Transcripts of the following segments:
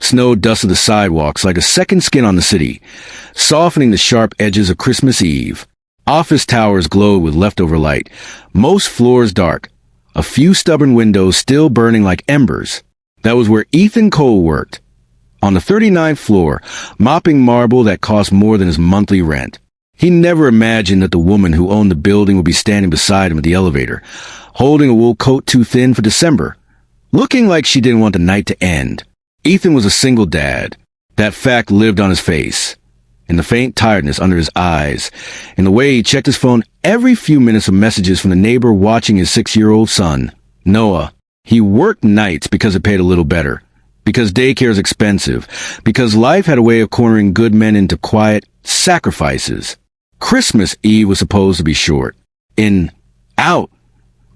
Snow dusted the sidewalks like a second skin on the city, softening the sharp edges of Christmas Eve. Office towers glowed with leftover light, most floors dark, a few stubborn windows still burning like embers. That was where Ethan Cole worked, on the 39th floor, mopping marble that cost more than his monthly rent. He never imagined that the woman who owned the building would be standing beside him at the elevator, holding a wool coat too thin for December, looking like she didn't want the night to end. Ethan was a single dad. That fact lived on his face, in the faint tiredness under his eyes, in the way he checked his phone every few minutes with messages from the neighbor watching his 6-year-old son, Noah. He worked nights because it paid a little better, because daycare is expensive, because life had a way of cornering good men into quiet sacrifices. Christmas Eve was supposed to be short. In, out,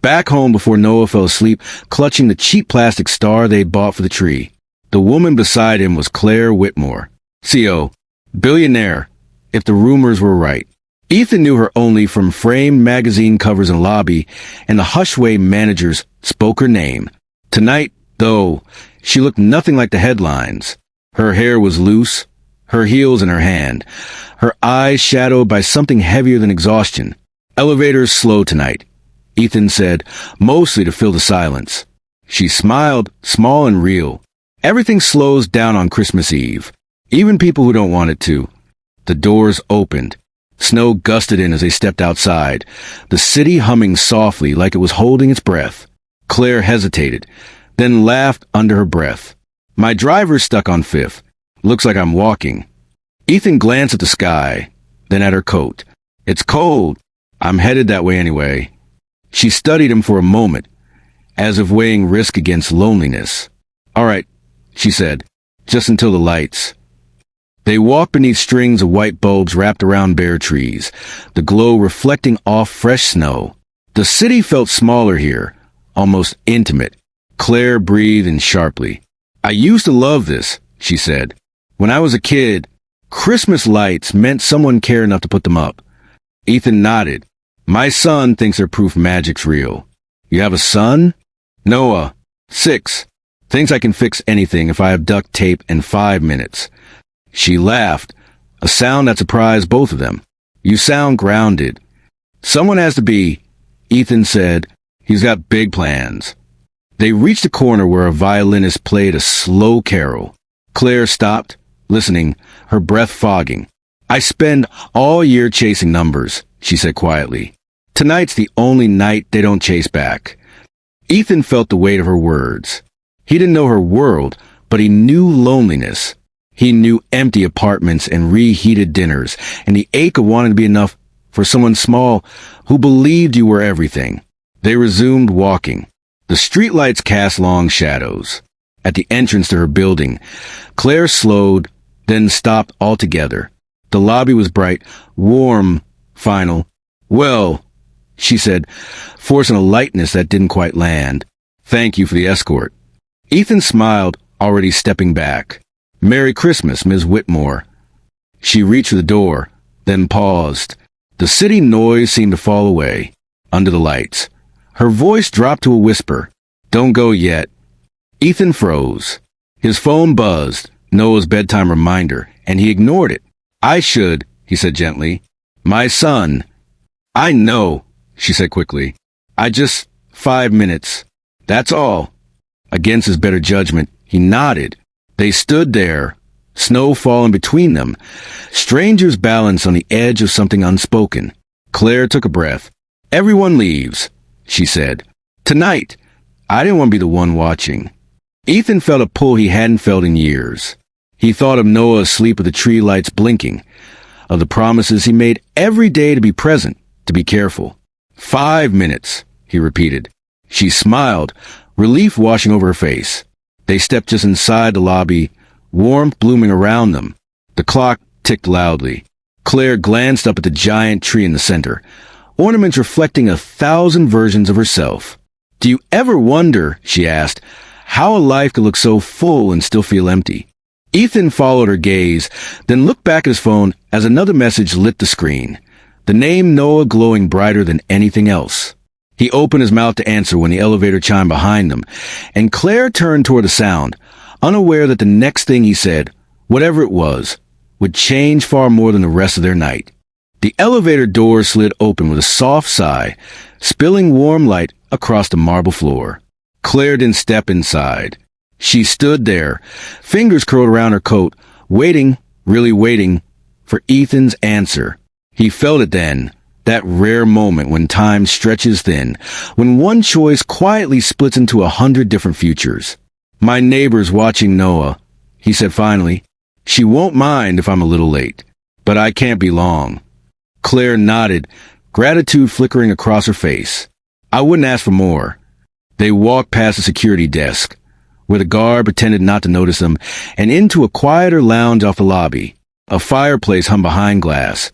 back home before Noah fell asleep, clutching the cheap plastic star they'd bought for the tree. The woman beside him was Claire Whitmore, CO, billionaire, if the rumors were right. Ethan knew her only from framed magazine covers in the lobby, and the hush way managers spoke her name. Tonight, though, she looked nothing like the headlines. Her hair was loose, her heels in her hand, her eyes shadowed by something heavier than exhaustion. Elevators slow tonight, Ethan said, mostly to fill the silence. She smiled, small and real. Everything slows down on Christmas Eve, even people who don't want it to. The doors opened. Snow gusted in as they stepped outside, the city humming softly like it was holding its breath. Claire hesitated, then laughed under her breath. My driver's stuck on 5th. Looks like I'm walking. Ethan glanced at the sky, then at her coat. It's cold. I'm headed that way anyway. She studied him for a moment, as if weighing risk against loneliness. All right, she said, just until the lights. They walked beneath strings of white bulbs wrapped around bare trees, the glow reflecting off fresh snow. The city felt smaller here, almost intimate. Claire breathed in sharply. I used to love this, she said. When I was a kid, Christmas lights meant someone cared enough to put them up. Ethan nodded. My son thinks they're proof magic's real. You have a son? Noah, 6. Thinks I can fix anything if I have duct tape and 5 minutes. She laughed, a sound that surprised both of them. You sound grounded. Someone has to be, Ethan said. He's got big plans. They reached a corner where a violinist played a slow carol. Claire stopped, listening, her breath fogging. I spend all year chasing numbers, she said quietly. Tonight's the only night they don't chase back. Ethan felt the weight of her words. He didn't know her world, but he knew loneliness. He knew empty apartments and reheated dinners, and the ache of wanting to be enough for someone small who believed you were everything. They resumed walking. The streetlights cast long shadows. At the entrance to her building, Claire slowed, then stopped altogether. The lobby was bright, warm, final. Well, she said, forcing a lightness that didn't quite land. Thank you for the escort. Ethan smiled, already stepping back. Merry Christmas, Ms. Whitmore. She reached for the door, then paused. The city noise seemed to fall away, under the lights. Her voice dropped to a whisper. Don't go yet. Ethan froze. His phone buzzed, Noah's bedtime reminder, and he ignored it. I should, he said gently. My son. I know, she said quickly. 5 minutes. That's all. Against his better judgment, he nodded. They stood there, snow falling between them, strangers balanced on the edge of something unspoken. Claire took a breath. Everyone leaves, she said. Tonight. I didn't want to be the one watching. Ethan felt a pull he hadn't felt in years. He thought of Noah asleep with the tree lights blinking, of the promises he made every day to be present, to be careful. 5 minutes, he repeated. She smiled, relief washing over her face. They stepped just inside the lobby, warmth blooming around them. The clock ticked loudly. Claire glanced up at the giant tree in the center, ornaments reflecting 1,000 versions of herself. Do you ever wonder, she asked, how a life could look so full and still feel empty? Ethan followed her gaze, then looked back at his phone as another message lit the screen, the name Noah glowing brighter than anything else. He opened his mouth to answer when the elevator chimed behind them, and Claire turned toward the sound, unaware that the next thing he said, whatever it was, would change far more than the rest of their night. The elevator door slid open with a soft sigh, spilling warm light across the marble floor. Claire didn't step inside. She stood there, fingers curled around her coat, waiting, really waiting, for Ethan's answer. He felt it then, that rare moment when time stretches thin, when one choice quietly splits into 100 different futures. "My neighbor's watching Noah," he said finally. "She won't mind if I'm a little late, but I can't be long." Claire nodded, gratitude flickering across her face. "I wouldn't ask for more." They walked past the security desk, where the guard pretended not to notice them, and into a quieter lounge off the lobby. A fireplace hung behind glass,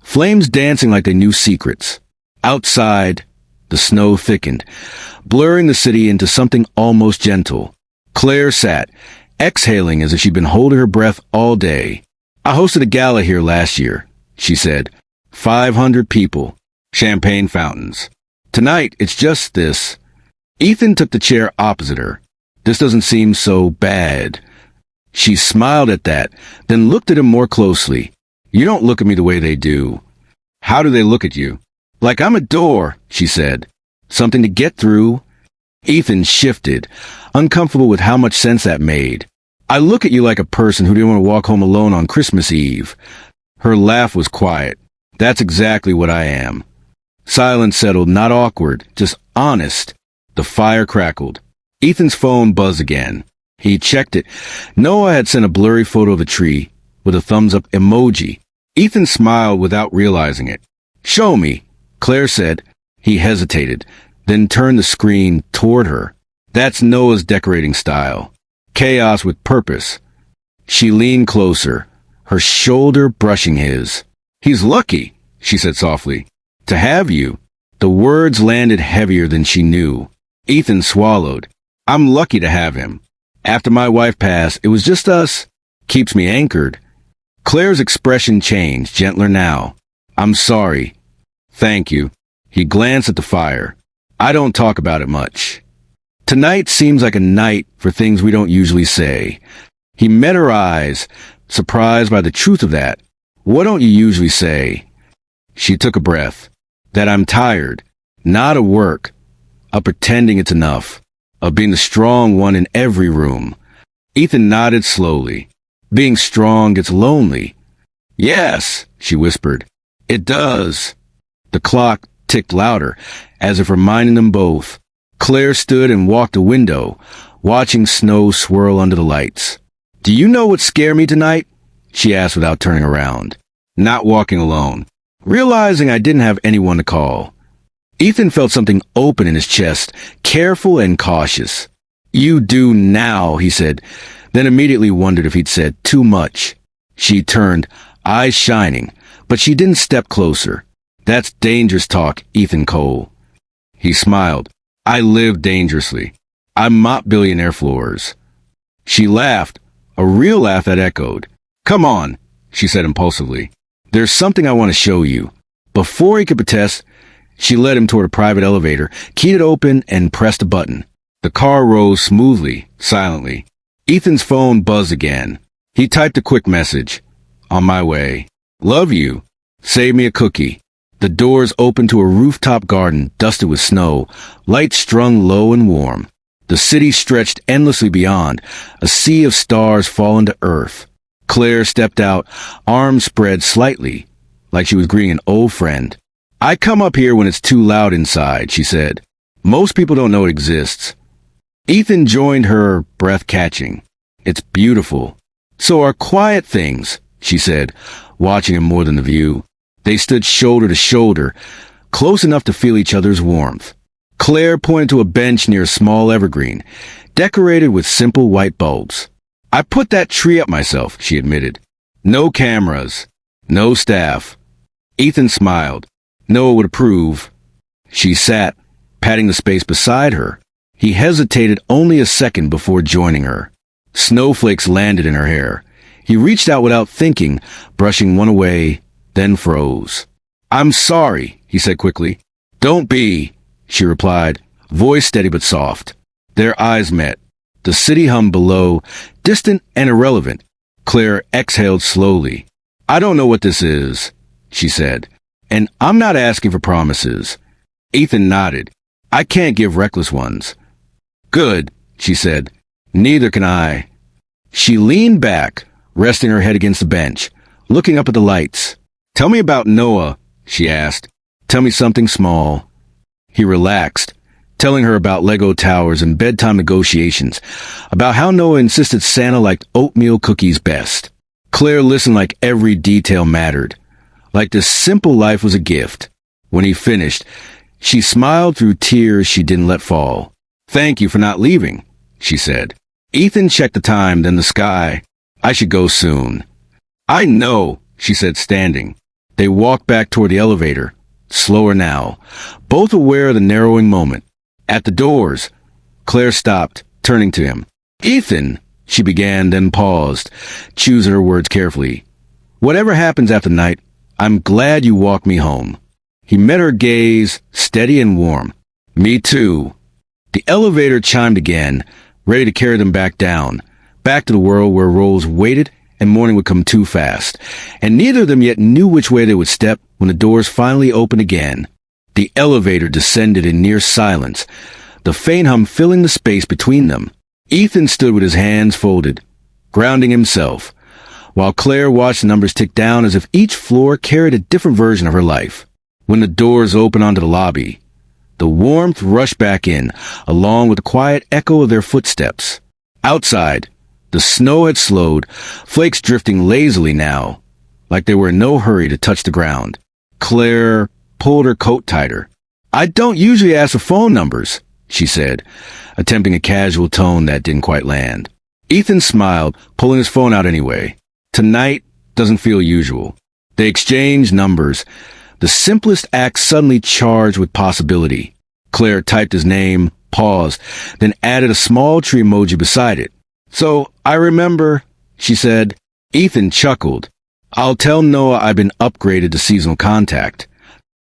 flames dancing like they knew secrets. Outside, the snow thickened, blurring the city into something almost gentle. Claire sat, exhaling as if she'd been holding her breath all day. "I hosted a gala here last year," she said. 500 people, champagne fountains. Tonight, it's just this." Ethan took the chair opposite her. "This doesn't seem so bad." She smiled at that, then looked at him more closely. "You don't look at me the way they do." "How do they look at you?" "Like I'm a door," she said. "Something to get through." Ethan shifted, uncomfortable with how much sense that made. "I look at you like a person who didn't want to walk home alone on Christmas Eve." Her laugh was quiet. "That's exactly what I am." Silence settled, not awkward, just honest. The fire crackled. Ethan's phone buzzed again. He checked it. Noah had sent a blurry photo of a tree with a thumbs-up emoji. Ethan smiled without realizing it. "Show me," Claire said. He hesitated, then turned the screen toward her. "That's Noah's decorating style. Chaos with purpose." She leaned closer, her shoulder brushing his. "He's lucky," she said softly, "to have you." The words landed heavier than she knew. Ethan swallowed. "I'm lucky to have him. After my wife passed, it was just us. Keeps me anchored." Claire's expression changed, gentler now. "I'm sorry." "Thank you." He glanced at the fire. "I don't talk about it much." Tonight seems like a night for things we don't usually say. He met her eyes, surprised by the truth of that. "What don't you usually say?" She took a breath. "That I'm tired. Not of work. Of pretending it's enough. Of being the strong one in every room." Ethan nodded slowly. "Being strong gets lonely." "Yes," she whispered. "It does." The clock ticked louder, as if reminding them both. Claire stood and walked to the window, watching snow swirl under the lights. "Do you know what scared me tonight?" she asked without turning around. "Not walking alone. Realizing I didn't have anyone to call." Ethan felt something open in his chest, careful and cautious. "You do now," he said, then immediately wondered if he'd said too much. She turned, eyes shining, but she didn't step closer. "That's dangerous talk, Ethan Cole." He smiled. "I live dangerously. I mop billionaire floors." She laughed, a real laugh that echoed. "Come on," she said impulsively. "There's something I want to show you." Before he could protest, she led him toward a private elevator, keyed it open, and pressed a button. The car rose smoothly, silently. Ethan's phone buzzed again. He typed a quick message. "On my way. Love you. Save me a cookie." The doors opened to a rooftop garden dusted with snow, lights strung low and warm. The city stretched endlessly beyond, a sea of stars fallen to earth. Claire stepped out, arms spread slightly, like she was greeting an old friend. "I come up here when it's too loud inside," she said. "Most people don't know it exists." Ethan joined her, breath catching. "It's beautiful." "So are quiet things," she said, watching him more than the view. They stood shoulder to shoulder, close enough to feel each other's warmth. Claire pointed to a bench near a small evergreen, decorated with simple white bulbs. "I put that tree up myself," she admitted. "No cameras. No staff." Ethan smiled. Noah would approve. She sat, patting the space beside her. He hesitated only a second before joining her. Snowflakes landed in her hair. He reached out without thinking, brushing one away, then froze. "I'm sorry," he said quickly. "Don't be," she replied, voice steady but soft. Their eyes met. The city hummed below, distant and irrelevant. Claire exhaled slowly. I don't know what this is, she said, and I'm not asking for promises. Ethan nodded. I can't give reckless ones. Good, she said. Neither can I. She leaned back, resting her head against the bench, looking up at the lights. Tell me about Noah, she asked. Tell me something small. He relaxed, telling her about Lego towers and bedtime negotiations, about how Noah insisted Santa liked oatmeal cookies best. Claire listened like every detail mattered, like this simple life was a gift. When he finished, she smiled through tears she didn't let fall. Thank you for not leaving, she said. Ethan checked the time, then the sky. I should go soon. I know, she said, standing. They walked back toward the elevator, slower now, both aware of the narrowing moment. At the doors, Claire stopped, turning to him. Ethan, she began, then paused, choosing her words carefully. Whatever happens after night, I'm glad you walked me home. He met her gaze, steady and warm. Me too. The elevator chimed again, ready to carry them back down, back to the world where roles waited and morning would come too fast, and neither of them yet knew which way they would step when the doors finally opened again. The elevator descended in near silence, the faint hum filling the space between them. Ethan stood with his hands folded, grounding himself, while Claire watched the numbers tick down as if each floor carried a different version of her life. When the doors opened onto the lobby, the warmth rushed back in, along with the quiet echo of their footsteps. Outside, the snow had slowed, flakes drifting lazily now, like they were in no hurry to touch the ground. Claire pulled her coat tighter. I don't usually ask for phone numbers, she said, attempting a casual tone that didn't quite land. Ethan smiled, pulling his phone out anyway. Tonight doesn't feel usual. They exchanged numbers, the simplest act suddenly charged with possibility. Claire typed his name, paused, then added a small tree emoji beside it. So, I remember, she said. Ethan chuckled. I'll tell Noah I've been upgraded to seasonal contact.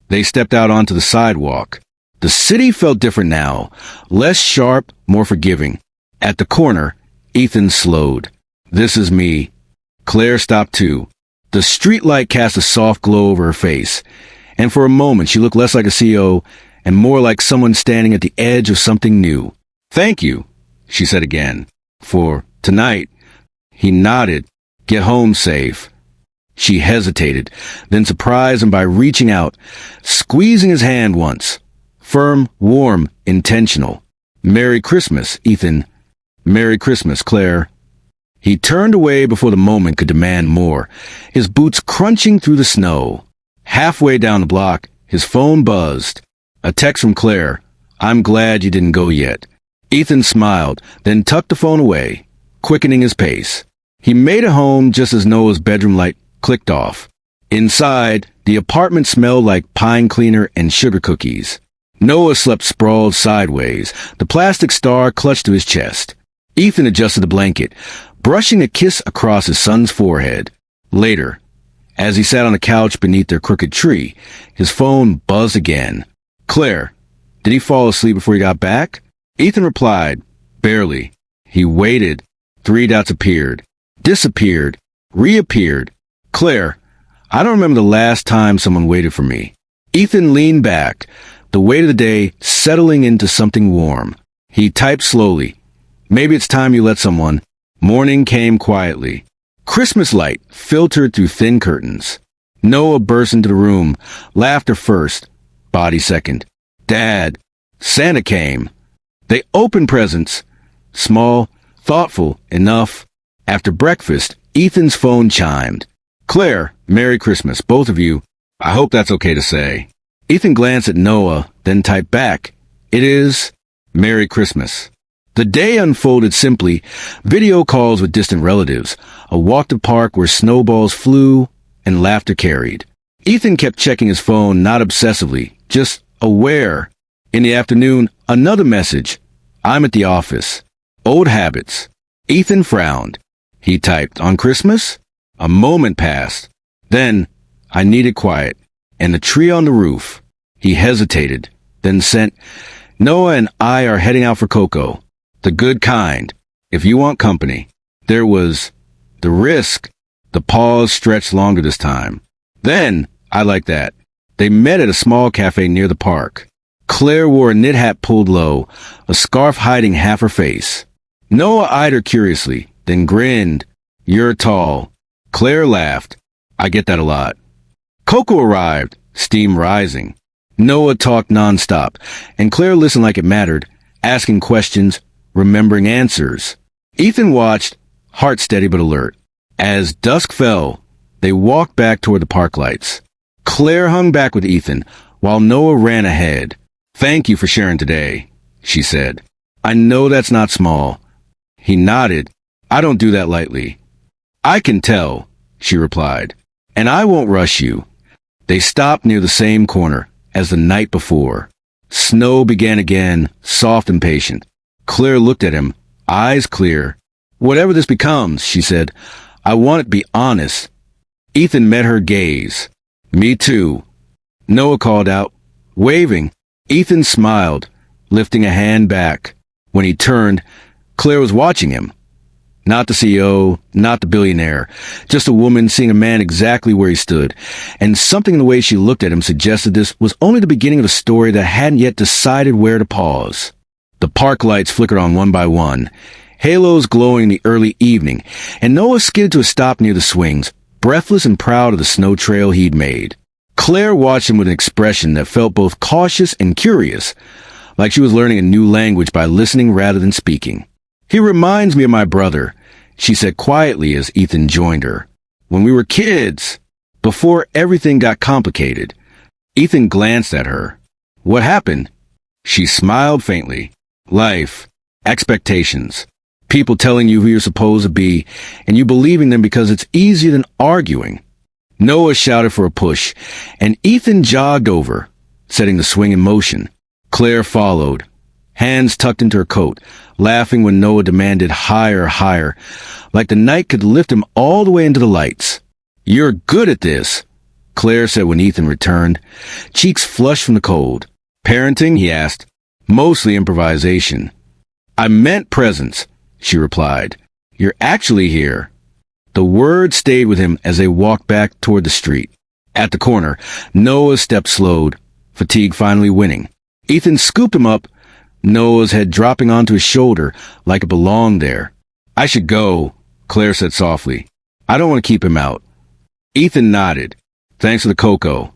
They stepped out onto the sidewalk. The city felt different now, less sharp, more forgiving. At the corner, Ethan slowed. This is me. Claire stopped too. The streetlight cast a soft glow over her face, and for a moment she looked less like a CEO and more like someone standing at the edge of something new. Thank you, she said again. For tonight. He nodded. Get home safe. She hesitated, then surprised him by reaching out, squeezing his hand once. Firm, warm, intentional. Merry Christmas, Ethan. Merry Christmas, Claire. He turned away before the moment could demand more, his boots crunching through the snow. Halfway down the block, his phone buzzed. A text from Claire. I'm glad you didn't go yet. Ethan smiled, then tucked the phone away, quickening his pace. He made it home just as Noah's bedroom light clicked off. Inside, the apartment smelled like pine cleaner and sugar cookies. Noah slept sprawled sideways, the plastic star clutched to his chest. Ethan adjusted the blanket, brushing a kiss across his son's forehead. Later, as he sat on the couch beneath their crooked tree, his phone buzzed again. Claire, did he fall asleep before he got back? Ethan replied, barely. He waited. 3 dots appeared, disappeared, reappeared. Claire, I don't remember the last time someone waited for me. Ethan leaned back, the weight of the day settling into something warm. He typed slowly. Maybe it's time you let someone. Morning came quietly. Christmas light filtered through thin curtains. Noah burst into the room, laughter first, body second. Dad, Santa came. They opened presents, small, thoughtful, enough. After breakfast, Ethan's phone chimed. Claire, Merry Christmas, both of you. I hope that's okay to say. Ethan glanced at Noah, then typed back. It is Merry Christmas. The day unfolded simply, video calls with distant relatives, a walk to park where snowballs flew and laughter carried. Ethan kept checking his phone, not obsessively, just aware. In the afternoon, another message. I'm at the office. Old habits. Ethan frowned. He typed, on Christmas? A moment passed. Then, I needed quiet. And the tree on the roof. He hesitated, then sent, Noah and I are heading out for cocoa. The good kind. if you want company. There was the risk. The pause stretched longer this time. Then, I like that. They met at a small cafe near the park. Claire wore a knit hat pulled low, a scarf hiding half her face. Noah eyed her curiously, then grinned. You're tall. Claire laughed. I get that a lot. Coco arrived, steam rising. Noah talked nonstop, and Claire listened like it mattered, asking questions, remembering answers. Ethan watched, heart steady but alert. As dusk fell, they walked back toward the park lights. Claire hung back with Ethan, while Noah ran ahead. Thank you for sharing today, she said. I know that's not small. He nodded. I don't do that lightly. I can tell, she replied. And I won't rush you. They stopped near the same corner as the night before. Snow began again, soft and patient. Claire looked at him, eyes clear. Whatever this becomes, she said, I want it to be honest. Ethan met her gaze. Me too. Noah called out, waving. Ethan smiled, lifting a hand back. When he turned, Claire was watching him. Not the CEO, not the billionaire, just a woman seeing a man exactly where he stood, and something in the way she looked at him suggested this was only the beginning of a story that hadn't yet decided where to pause. The park lights flickered on one by one, halos glowing in the early evening, and Noah skidded to a stop near the swings, breathless and proud of the snow trail he'd made. Claire watched him with an expression that felt both cautious and curious, like she was learning a new language by listening rather than speaking. He reminds me of my brother, she said quietly as Ethan joined her. When we were kids, before everything got complicated. Ethan glanced at her. What happened? She smiled faintly. Life. Expectations. People telling you who you're supposed to be, and you believing them because it's easier than arguing. Noah shouted for a push, and Ethan jogged over, setting the swing in motion. Claire followed, hands tucked into her coat, laughing when Noah demanded higher, higher, like the night could lift him all the way into the lights. You're good at this, Claire said when Ethan returned, cheeks flushed from the cold. Parenting, he asked. Mostly improvisation. I meant presence, she replied. You're actually here. The word stayed with him as they walked back toward the street. At the corner, Noah's step slowed, fatigue finally winning. Ethan scooped him up, Noah's head dropping onto his shoulder like it belonged there. I should go, Claire said softly. I don't want to keep him out. Ethan nodded. Thanks for the cocoa.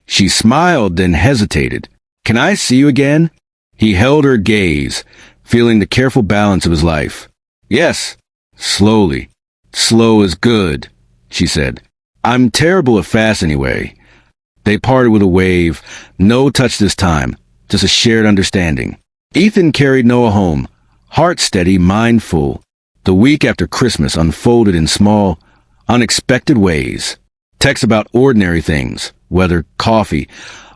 She smiled, then hesitated. Can I see you again? He held her gaze, feeling the careful balance of his life. Yes, slowly. Slow is good, she said. I'm terrible at fast anyway. They parted with a wave, no touch this time, just a shared understanding. Ethan carried Noah home, heart steady, mind full. The week after Christmas unfolded in small, unexpected ways. Texts about ordinary things, weather, coffee,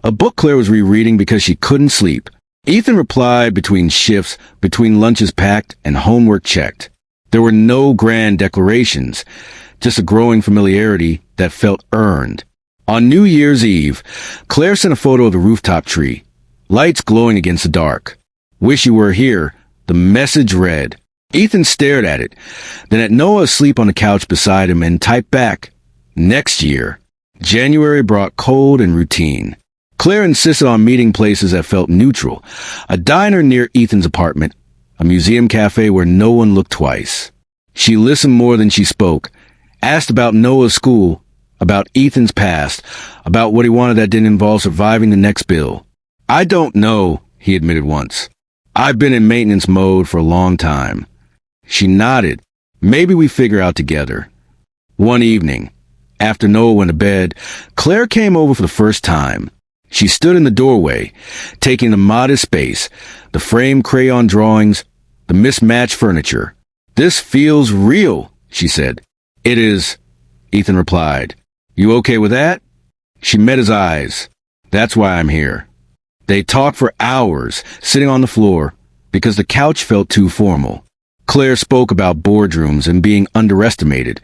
a book Claire was rereading because she couldn't sleep. Ethan replied between shifts, between lunches packed and homework checked. There were no grand declarations, just a growing familiarity that felt earned. On New Year's Eve, Claire sent a photo of the rooftop tree, lights glowing against the dark. Wish you were here, the message read. Ethan stared at it, then at Noah asleep on the couch beside him and typed back, next year. January brought cold and routine. Claire insisted on meeting places that felt neutral, a diner near Ethan's apartment, a museum cafe where no one looked twice. She listened more than she spoke, asked about Noah's school, about Ethan's past, about what he wanted that didn't involve surviving the next bill. I don't know, he admitted once. I've been in maintenance mode for a long time. She nodded. Maybe we figure out together. One evening, after Noah went to bed, Claire came over for the first time. She stood in the doorway, taking the modest space, the framed crayon drawings, the mismatched furniture. This feels real, she said. It is, Ethan replied. You okay with that? She met his eyes. That's why I'm here. They talked for hours, sitting on the floor, because the couch felt too formal. Claire spoke about boardrooms and being underestimated,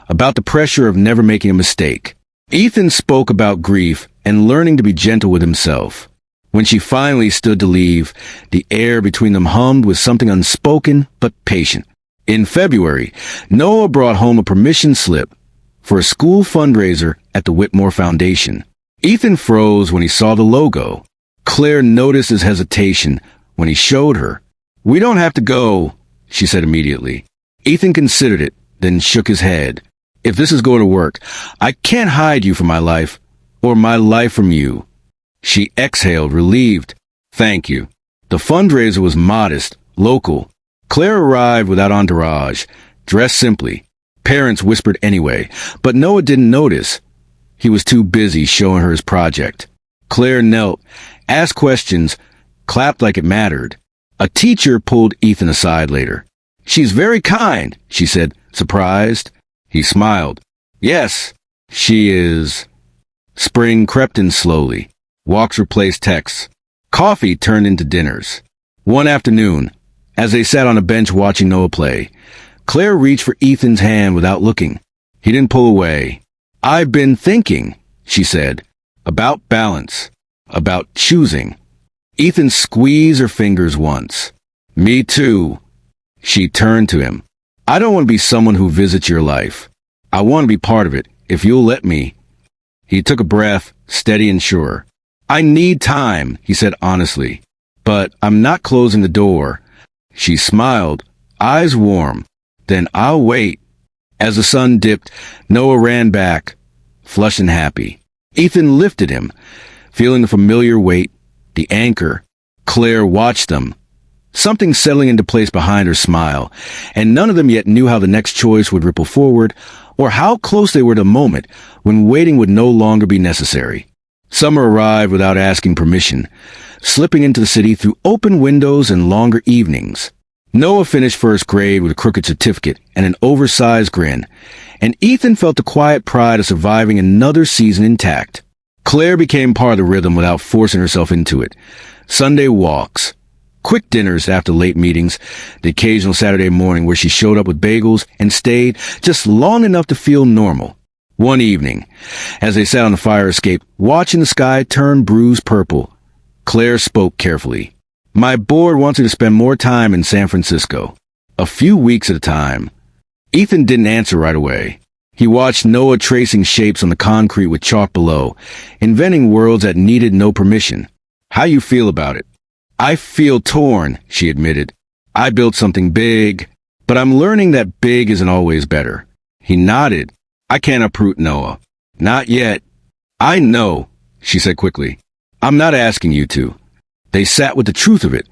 about the pressure of never making a mistake. Ethan spoke about grief and learning to be gentle with himself. When she finally stood to leave, the air between them hummed with something unspoken but patient. In February, Noah brought home a permission slip for a school fundraiser at the Whitmore Foundation. Ethan froze when he saw the logo. Claire noticed his hesitation when he showed her. "We don't have to go," she said immediately. Ethan considered it, then shook his head. "If this is going to work, I can't hide you from my life, or my life from you." She exhaled, relieved. "Thank you." The fundraiser was modest, local. Claire arrived without entourage, dressed simply. Parents whispered anyway, but Noah didn't notice. He was too busy showing her his project. Claire knelt, asked questions, clapped like it mattered. A teacher pulled Ethan aside later. "She's very kind," she said, surprised. He smiled. "Yes, she is." Spring crept in slowly. Walks replaced texts. Coffee turned into dinners. One afternoon, as they sat on a bench watching Noah play, Claire reached for Ethan's hand without looking. He didn't pull away. "I've been thinking," she said, "about balance, about choosing." Ethan squeezed her fingers once. "Me too." She turned to him. "I don't want to be someone who visits your life. I want to be part of it, if you'll let me." He took a breath, steady and sure. "I need time," he said honestly, "but I'm not closing the door." She smiled, eyes warm. "Then I'll wait." As the sun dipped, Noah ran back, flushed and happy. Ethan lifted him, feeling the familiar weight, the anchor. Claire watched them, something settling into place behind her smile, and none of them yet knew how the next choice would ripple forward, or how close they were to the moment when waiting would no longer be necessary. Summer arrived without asking permission, slipping into the city through open windows and longer evenings. Noah finished first grade with a crooked certificate and an oversized grin, and Ethan felt the quiet pride of surviving another season intact. Claire became part of the rhythm without forcing herself into it. Sunday walks, quick dinners after late meetings, the occasional Saturday morning where she showed up with bagels and stayed just long enough to feel normal. One evening, as they sat on the fire escape, watching the sky turn bruised purple, Claire spoke carefully. "My board wants me to spend more time in San Francisco. A few weeks at a time." Ethan didn't answer right away. He watched Noah tracing shapes on the concrete with chalk below, inventing worlds that needed no permission. "How you feel about it?" "I feel torn," she admitted. "I built something big, but I'm learning that big isn't always better." He nodded. "I can't uproot Noah." "Not yet." "I know," she said quickly. "I'm not asking you to." They sat with the truth of it,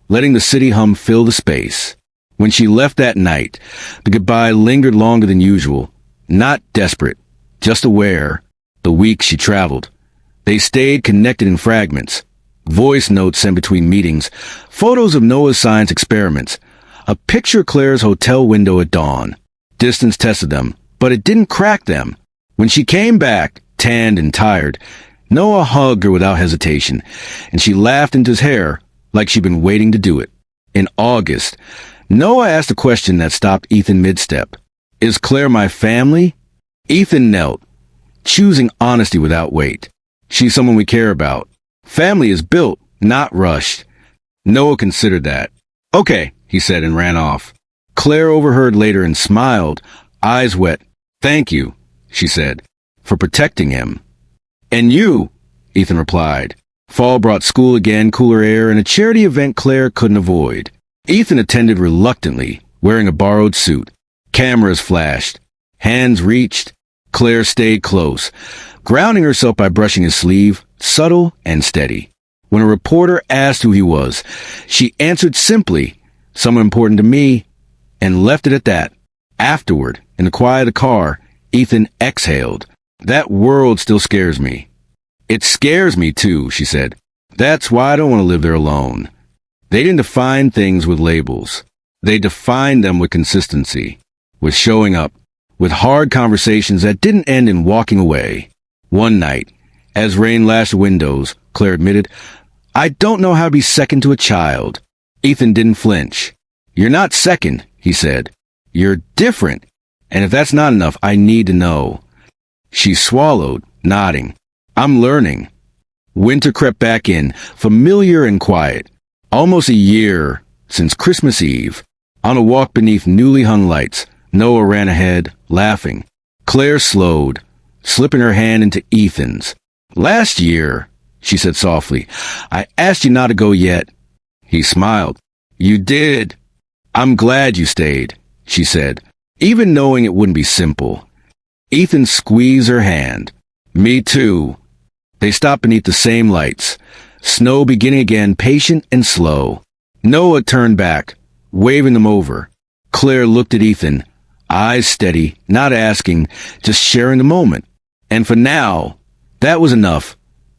letting the city hum fill the space. When she left that night, the goodbye lingered longer than usual. Not desperate, just aware. The weeks she traveled. They stayed connected in fragments. Voice notes sent between meetings, photos of Noah's science experiments, a picture of Claire's hotel window at dawn. Distance tested them, but it didn't crack them. When she came back, tanned and tired, Noah hugged her without hesitation, and she laughed into his hair like she'd been waiting to do it. In August, Noah asked a question that stopped Ethan mid-step. "Is Claire my family?" Ethan knelt, choosing honesty without weight. "She's someone we care about. Family is built, not rushed." Noah considered that. "Okay," he said and ran off. Claire overheard later and smiled, eyes wet. "Thank you," she said, "for protecting him." "And you," Ethan replied. Fall brought school again, cooler air, and a charity event Claire couldn't avoid. Ethan attended reluctantly, wearing a borrowed suit. Cameras flashed. Hands reached. Claire stayed close, grounding herself by brushing his sleeve, subtle and steady. When a reporter asked who he was, she answered simply, "Someone important to me," and left it at that. Afterward, in the quiet of the car, Ethan exhaled. "That world still scares me." "It scares me too," she said. "That's why I don't want to live there alone." They didn't define things with labels. They defined them with consistency, with showing up, with hard conversations that didn't end in walking away. One night, as rain lashed the windows, Claire admitted, "I don't know how to be second to a child." Ethan didn't flinch. "You're not second," he said. "You're different. And if that's not enough, I need to know." She swallowed, nodding. "I'm learning." Winter crept back in, familiar and quiet. Almost a year since Christmas Eve. On a walk beneath newly hung lights, Noah ran ahead, laughing. Claire slowed, slipping her hand into Ethan's. "Last year," she said softly, "I asked you not to go yet." He smiled. "You did." "I'm glad you stayed," she said, even knowing it wouldn't be simple. Ethan squeezed her hand. "Me too." They stopped beneath the same lights, snow beginning again, patient and slow. Noah turned back, waving them over. Claire looked at Ethan, eyes steady, not asking, just sharing the moment. And for now, that was enough.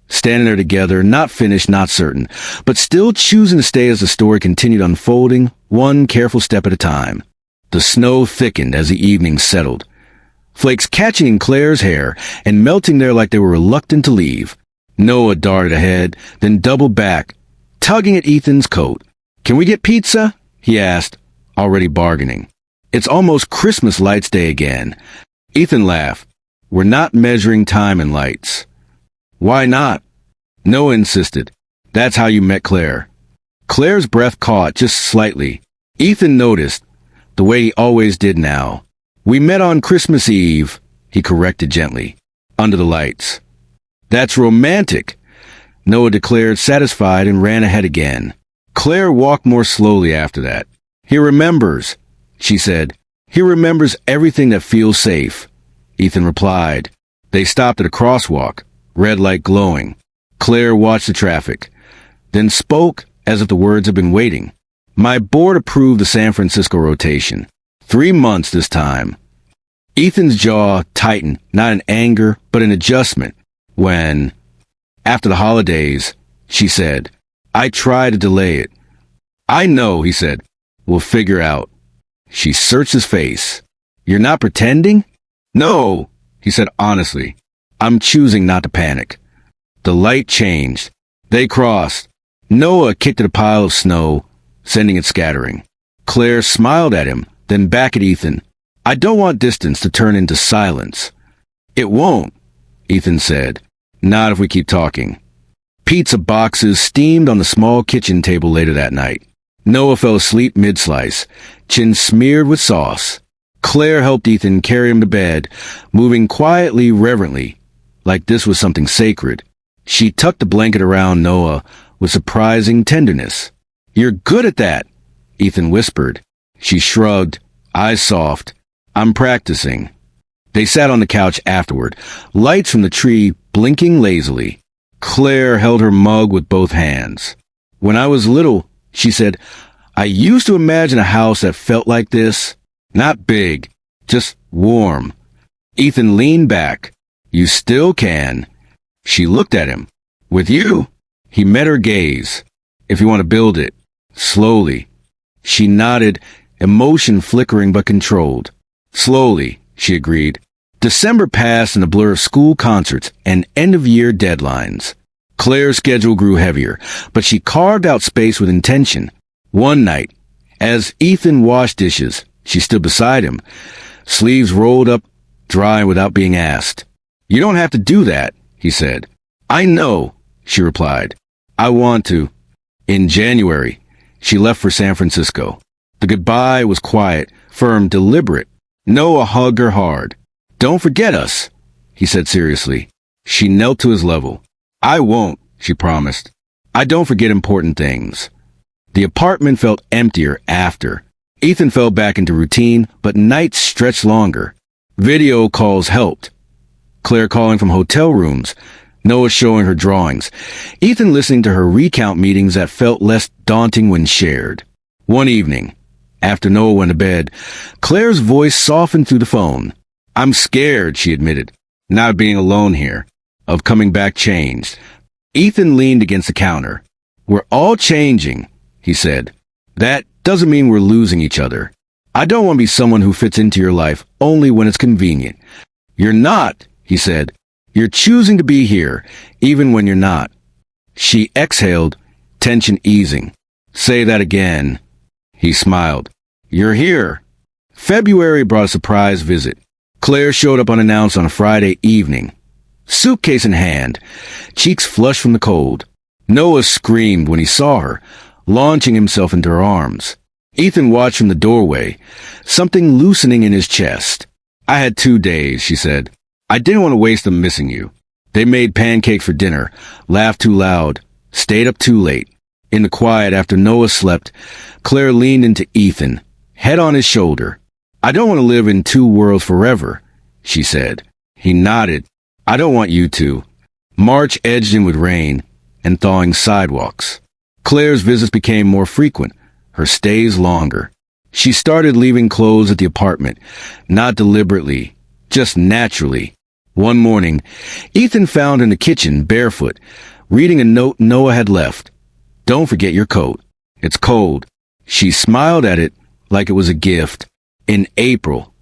Standing there together, not finished, not certain, but still choosing to stay as the story continued unfolding, one careful step at a time. The snow thickened as the evening settled, flakes catching in Claire's hair and melting there like they were reluctant to leave. Noah darted ahead, then doubled back, tugging at Ethan's coat. "Can we get pizza?" he asked, already bargaining. "It's almost Christmas lights day again." Ethan laughed. "We're not measuring time in lights." "Why not?" Noah insisted. "That's how you met Claire." Claire's breath caught just slightly. Ethan noticed, the way he always did now. "We met on Christmas Eve," he corrected gently, "under the lights." "That's romantic," Noah declared, satisfied, and ran ahead again. Claire walked more slowly after that. "He remembers," she said. "He remembers everything that feels safe," Ethan replied. They stopped at a crosswalk, red light glowing. Claire watched the traffic, then spoke as if the words had been waiting. "My board approved the San Francisco rotation. 3 months this time." Ethan's jaw tightened, not in anger, but in adjustment. "When?" "After the holidays," she said. "I tried to delay it." "I know," he said. "We'll figure out." She searched his face. "You're not pretending?" "No," he said honestly. "I'm choosing not to panic." The light changed. They crossed. Noah kicked at a pile of snow, sending it scattering. Claire smiled at him, then back at Ethan. "I don't want distance to turn into silence." "It won't," Ethan said. "Not if we keep talking." Pizza boxes steamed on the small kitchen table later that night. Noah fell asleep mid-slice, chin smeared with sauce. Claire helped Ethan carry him to bed, moving quietly, reverently, like this was something sacred. She tucked the blanket around Noah with surprising tenderness. "You're good at that," Ethan whispered. She shrugged, eyes soft. "I'm practicing." They sat on the couch afterward, lights from the tree blinking lazily. Claire held her mug with both hands. "When I was little," she said, "I used to imagine a house that felt like this. Not big, just warm." Ethan leaned back. "You still can." She looked at him. "With you?" He met her gaze. "If you want to build it. Slowly." She nodded, emotion flickering but controlled. "Slowly," she agreed. December passed in a blur of school concerts and end-of-year deadlines. Claire's schedule grew heavier, but she carved out space with intention. One night, as Ethan washed dishes, she stood beside him, sleeves rolled up, dry without being asked. "You don't have to do that," he said. "I know," she replied. "I want to." In January, she left for San Francisco. The goodbye was quiet, firm, deliberate. Noah hugged her hard. "Don't forget us," he said seriously. She knelt to his level. "I won't," she promised. "I don't forget important things." The apartment felt emptier after. Ethan fell back into routine, but nights stretched longer. Video calls helped. Claire calling from hotel rooms, Noah showing her drawings, Ethan listening to her recount meetings that felt less daunting when shared. One evening, after Noah went to bed, Claire's voice softened through the phone. "I'm scared," she admitted, "not being alone here, of coming back changed." Ethan leaned against the counter. "We're all changing," he said. "That doesn't mean we're losing each other. I don't want to be someone who fits into your life only when it's convenient." "You're not," he said. "You're choosing to be here, even when you're not." She exhaled, tension easing. "Say that again." He smiled. "You're here." February brought a surprise visit. Claire showed up unannounced on a Friday evening, suitcase in hand, cheeks flushed from the cold. Noah screamed when he saw her, launching himself into her arms. Ethan watched from the doorway, something loosening in his chest. I had 2 days, she said. I didn't want to waste them missing you. They made pancakes for dinner, laughed too loud, stayed up too late. In the quiet after Noah slept, Claire leaned into Ethan, head on his shoulder. I don't want to live in 2 worlds forever, she said. He nodded. I don't want you to. March edged in with rain and thawing sidewalks. Claire's visits became more frequent, her stays longer. She started leaving clothes at the apartment, not deliberately, just naturally. One morning, Ethan found her in the kitchen, barefoot, reading a note Noah had left. Don't forget your coat. It's cold. She smiled at it like it was a gift. In April,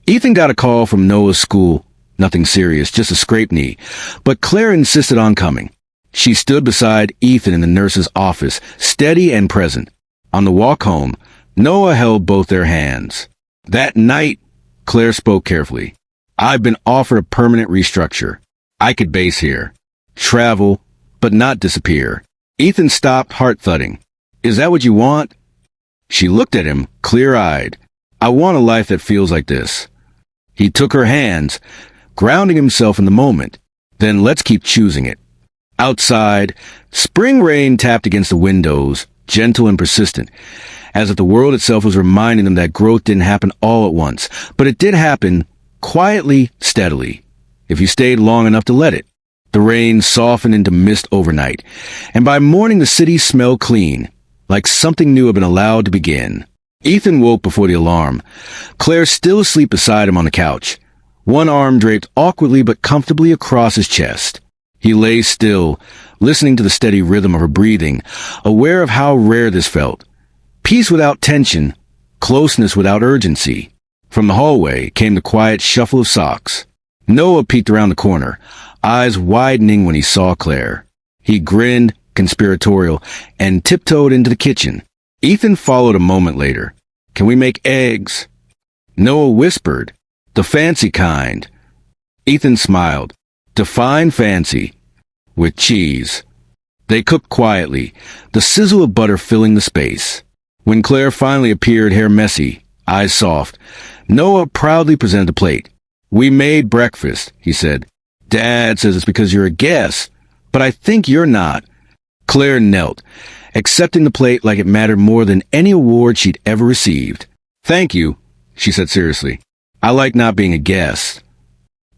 Ethan got a call from Noah's school. Nothing serious, just a scraped knee. But Claire insisted on coming. She stood beside Ethan in the nurse's office, steady and present. On the walk home, Noah held both their hands. That night, Claire spoke carefully. I've been offered a permanent restructure. I could base here. Travel, but not disappear. Ethan stopped, heart thudding. Is that what you want? She looked at him, clear-eyed. I want a life that feels like this. He took her hands, grounding himself in the moment. Then let's keep choosing it. Outside, spring rain tapped against the windows, gentle and persistent, as if the world itself was reminding them that growth didn't happen all at once, but it did happen quietly, steadily, if you stayed long enough to let it. The rain softened into mist overnight, and by morning the city smelled clean, like something new had been allowed to begin. Ethan woke before the alarm, Claire still asleep beside him on the couch, one arm draped awkwardly but comfortably across his chest. He lay still, listening to the steady rhythm of her breathing, aware of how rare this felt. Peace without tension, closeness without urgency. From the hallway came the quiet shuffle of socks. Noah peeked around the corner, eyes widening when he saw Claire. He grinned, conspiratorial, and tiptoed into the kitchen. Ethan followed a moment later. Can we make eggs? Noah whispered, the fancy kind. Ethan smiled. Define fancy. With cheese. They cooked quietly, the sizzle of butter filling the space. When Claire finally appeared, hair messy, eyes soft, Noah proudly presented the plate. We made breakfast, he said. Dad says it's because you're a guest, but I think you're not. Claire knelt, accepting the plate like it mattered more than any award she'd ever received. Thank you, she said seriously. I like not being a guest.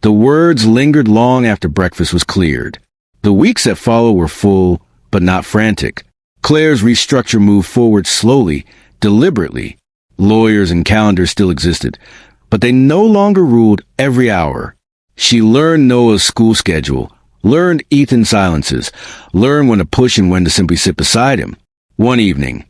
The words lingered long after breakfast was cleared. The weeks that followed were full, but not frantic. Claire's restructure moved forward slowly, deliberately. Lawyers and calendars still existed, but they no longer ruled every hour. She learned Noah's school schedule, learned Ethan's silences, learned when to push and when to simply sit beside him. One evening,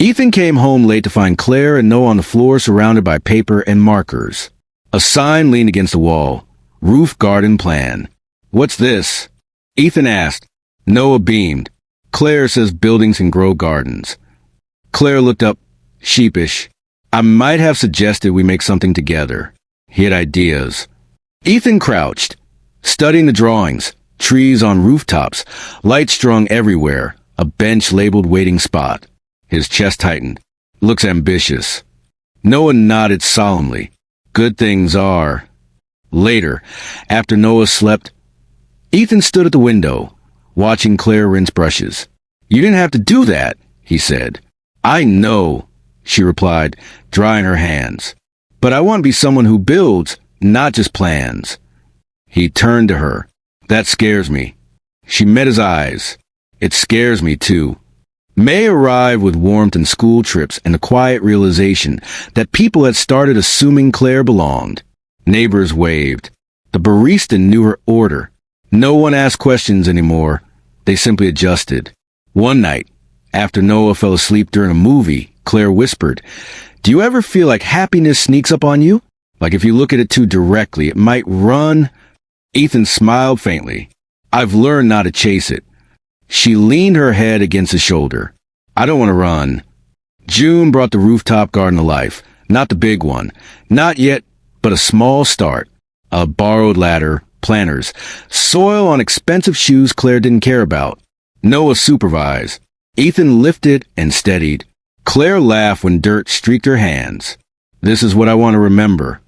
Ethan came home late to find Claire and Noah on the floor surrounded by paper and markers. A sign leaned against the wall. Roof garden plan. What's this? Ethan asked. Noah beamed. Claire says buildings can grow gardens. Claire looked up, sheepish. I might have suggested we make something together. He had ideas. Ethan crouched, studying the drawings, trees on rooftops, lights strung everywhere, a bench labeled waiting spot. His chest tightened. Looks ambitious. Noah nodded solemnly. Good things are. Later, after Noah slept, Ethan stood at the window, watching Claire rinse brushes. You didn't have to do that, he said. I know, she replied, drying her hands. But I want to be someone who builds, not just plans. He turned to her. That scares me. She met his eyes. It scares me, too. May arrived with warmth and school trips and the quiet realization that people had started assuming Claire belonged. Neighbors waved. The barista knew her order. No one asked questions anymore. They simply adjusted. One night, after Noah fell asleep during a movie, Claire whispered, Do you ever feel like happiness sneaks up on you? Like if you look at it too directly, it might run? Ethan smiled faintly. I've learned not to chase it. She leaned her head against his shoulder. I don't want to run. June brought the rooftop garden to life. Not the big one. Not yet, but a small start. A borrowed ladder, planters, soil on expensive shoes Claire didn't care about. Noah supervised. Ethan lifted and steadied. Claire laughed when dirt streaked her hands. This is what I want to remember,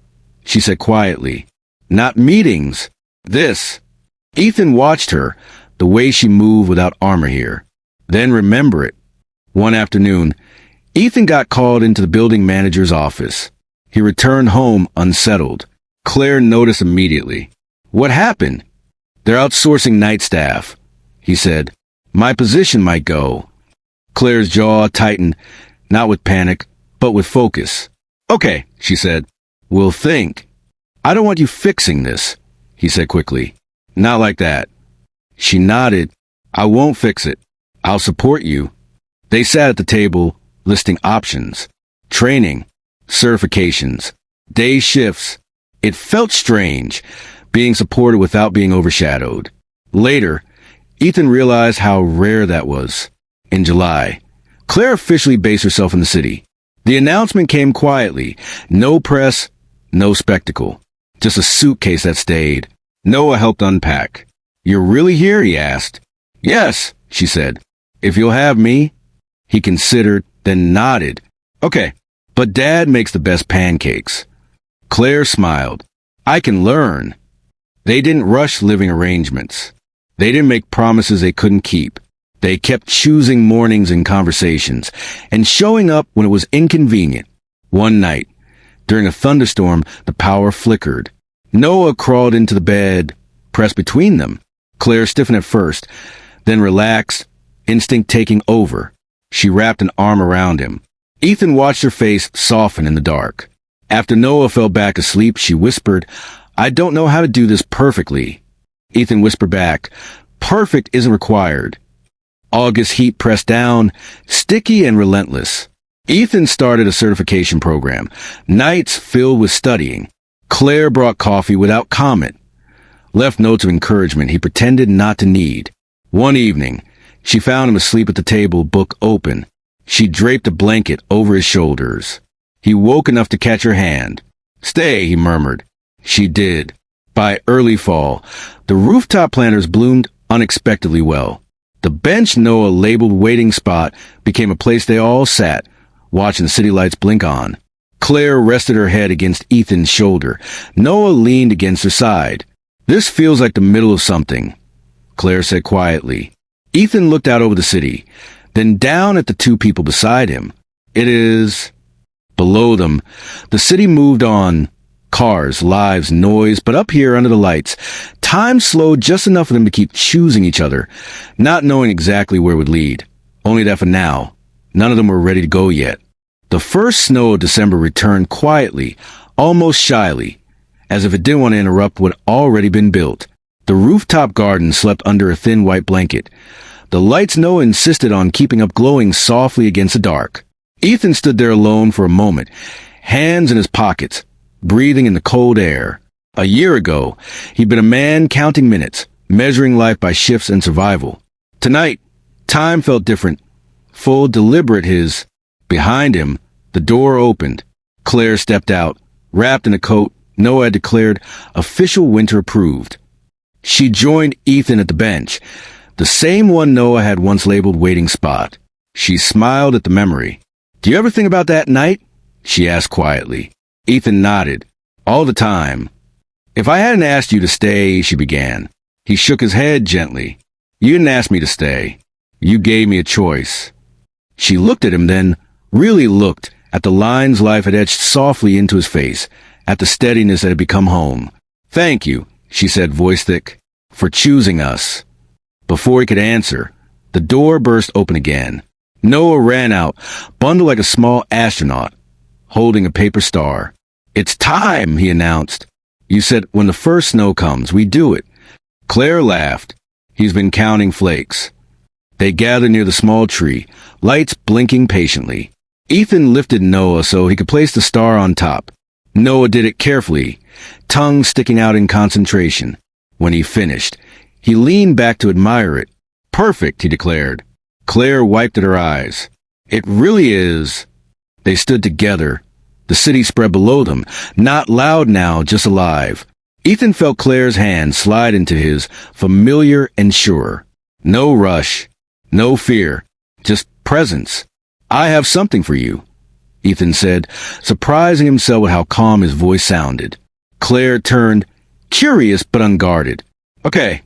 she said quietly. Not meetings. This. Ethan watched her, the way she moved without armor here. Then remember it. One afternoon, Ethan got called into the building manager's office. He returned home unsettled. Claire noticed immediately. What happened? They're outsourcing night staff, he said. My position might go. Claire's jaw tightened, not with panic, but with focus. Okay, she said. We'll think. I don't want you fixing this, he said quickly. Not like that. She nodded. I won't fix it. I'll support you. They sat at the table, listing options. Training, certifications, day shifts. It felt strange, being supported without being overshadowed. Later, Ethan realized how rare that was. In July, Claire officially based herself in the city. The announcement came quietly. No press, no spectacle. Just a suitcase that stayed. Noah helped unpack. You're really here? He asked. Yes, she said. If you'll have me? He considered, then nodded. Okay, but Dad makes the best pancakes. Claire smiled. I can learn. They didn't rush living arrangements. They didn't make promises they couldn't keep. They kept choosing mornings and conversations, and showing up when it was inconvenient. One night, during a thunderstorm, the power flickered. Noah crawled into the bed, pressed between them. Claire stiffened at first, then relaxed, instinct taking over. She wrapped an arm around him. Ethan watched her face soften in the dark. After Noah fell back asleep, she whispered, I don't know how to do this perfectly. Ethan whispered back, perfect isn't required. August heat pressed down, sticky and relentless. Ethan started a certification program, nights filled with studying. Claire brought coffee without comment. Left notes of encouragement he pretended not to need. One evening, she found him asleep at the table, book open. She draped a blanket over his shoulders. He woke enough to catch her hand. Stay, he murmured. She did. By early fall, the rooftop planters bloomed unexpectedly well. The bench Noah labeled waiting spot became a place they all sat, watching the city lights blink on. Claire rested her head against Ethan's shoulder. Noah leaned against her side. This feels like the middle of something, Claire said quietly. Ethan looked out over the city, then down at the two people beside him. It is... Below them, the city moved on. Cars, lives, noise, but up here under the lights, time slowed just enough for them to keep choosing each other, not knowing exactly where it would lead. Only that for now, none of them were ready to go yet. The first snow of December returned quietly, almost shyly, as if it didn't want to interrupt what had already been built. The rooftop garden slept under a thin white blanket. The lights Noah insisted on keeping up glowing softly against the dark. Ethan stood there alone for a moment, hands in his pockets, breathing in the cold air. A year ago, he'd been a man counting minutes, measuring life by shifts and survival. Tonight, time felt different, full, deliberate. Behind him, the door opened. Claire stepped out, wrapped in a coat Noah had declared official winter approved. She joined Ethan at the bench, the same one Noah had once labeled waiting spot. She smiled at the memory. Do you ever think about that night? She asked quietly. Ethan nodded. All the time. If I hadn't asked you to stay, she began. He shook his head gently. You didn't ask me to stay. You gave me a choice. She looked at him then, really looked, at the lines life had etched softly into his face, at the steadiness that had become home. Thank you, she said, voice thick, for choosing us. Before he could answer, the door burst open again. Noah ran out, bundled like a small astronaut, holding a paper star. It's time, he announced. You said when the first snow comes, we do it. Claire laughed. He's been counting flakes. They gathered near the small tree, lights blinking patiently. Ethan lifted Noah so he could place the star on top. Noah did it carefully, tongue sticking out in concentration. When he finished, he leaned back to admire it. Perfect, he declared. Claire wiped at her eyes. It really is. They stood together. The city spread below them, not loud now, just alive. Ethan felt Claire's hand slide into his, familiar and sure. No rush, no fear, just presence. I have something for you, Ethan said, surprising himself with how calm his voice sounded. Claire turned, curious but unguarded. Okay.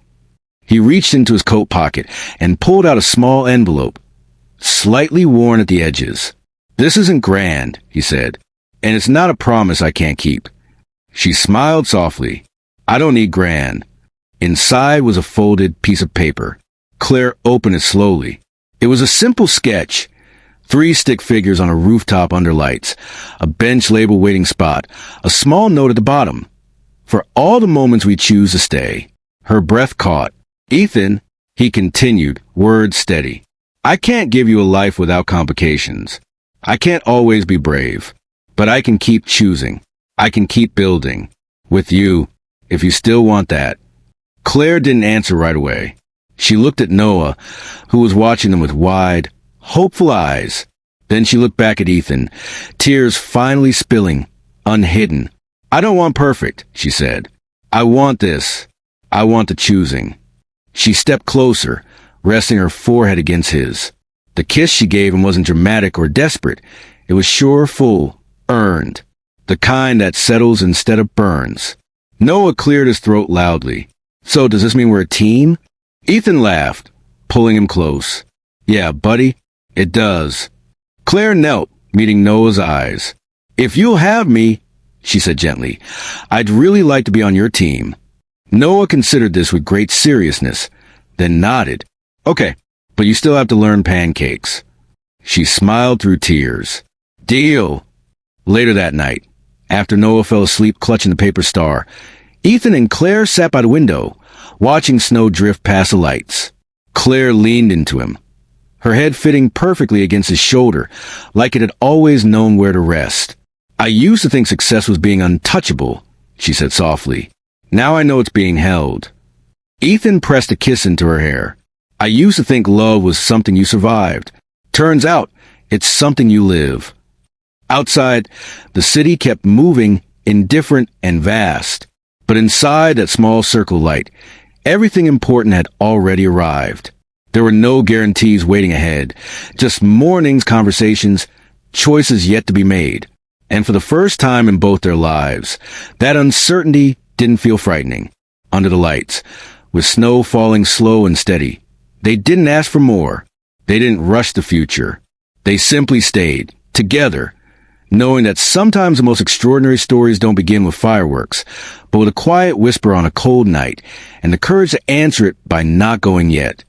He reached into his coat pocket and pulled out a small envelope, slightly worn at the edges. This isn't grand, he said, and it's not a promise I can't keep. She smiled softly. I don't need grand. Inside was a folded piece of paper. Claire opened it slowly. It was a simple sketch. 3 stick figures on a rooftop under lights, a bench labeled waiting spot, a small note at the bottom. For all the moments we choose to stay. Her breath caught. Ethan, he continued, words steady. I can't give you a life without complications. I can't always be brave, but I can keep choosing. I can keep building. With you, if you still want that. Claire didn't answer right away. She looked at Noah, who was watching them with wide, hopeful eyes. Then she looked back at Ethan, tears finally spilling, unhidden. I don't want perfect, she said. I want this. I want the choosing. She stepped closer, resting her forehead against his. The kiss she gave him wasn't dramatic or desperate. It was sure, full, earned. The kind that settles instead of burns. Noah cleared his throat loudly. So does this mean we're a team? Ethan laughed, pulling him close. Yeah, buddy, it does. Claire knelt, meeting Noah's eyes. If you'll have me, she said gently, I'd really like to be on your team. Noah considered this with great seriousness, then nodded. Okay, but you still have to learn pancakes. She smiled through tears. Deal. Later that night, after Noah fell asleep clutching the paper star, Ethan and Claire sat by the window, watching snow drift past the lights. Claire leaned into him, her head fitting perfectly against his shoulder, like it had always known where to rest. I used to think success was being untouchable, she said softly. Now I know it's being held. Ethan pressed a kiss into her hair. I used to think love was something you survived. Turns out, it's something you live. Outside, the city kept moving, indifferent and vast. But inside that small circle light, everything important had already arrived. There were no guarantees waiting ahead, just mornings, conversations, choices yet to be made. And for the first time in both their lives, that uncertainty didn't feel frightening. Under the lights, with snow falling slow and steady, they didn't ask for more. They didn't rush the future. They simply stayed, together, knowing that sometimes the most extraordinary stories don't begin with fireworks, but with a quiet whisper on a cold night, and the courage to answer it by not going yet.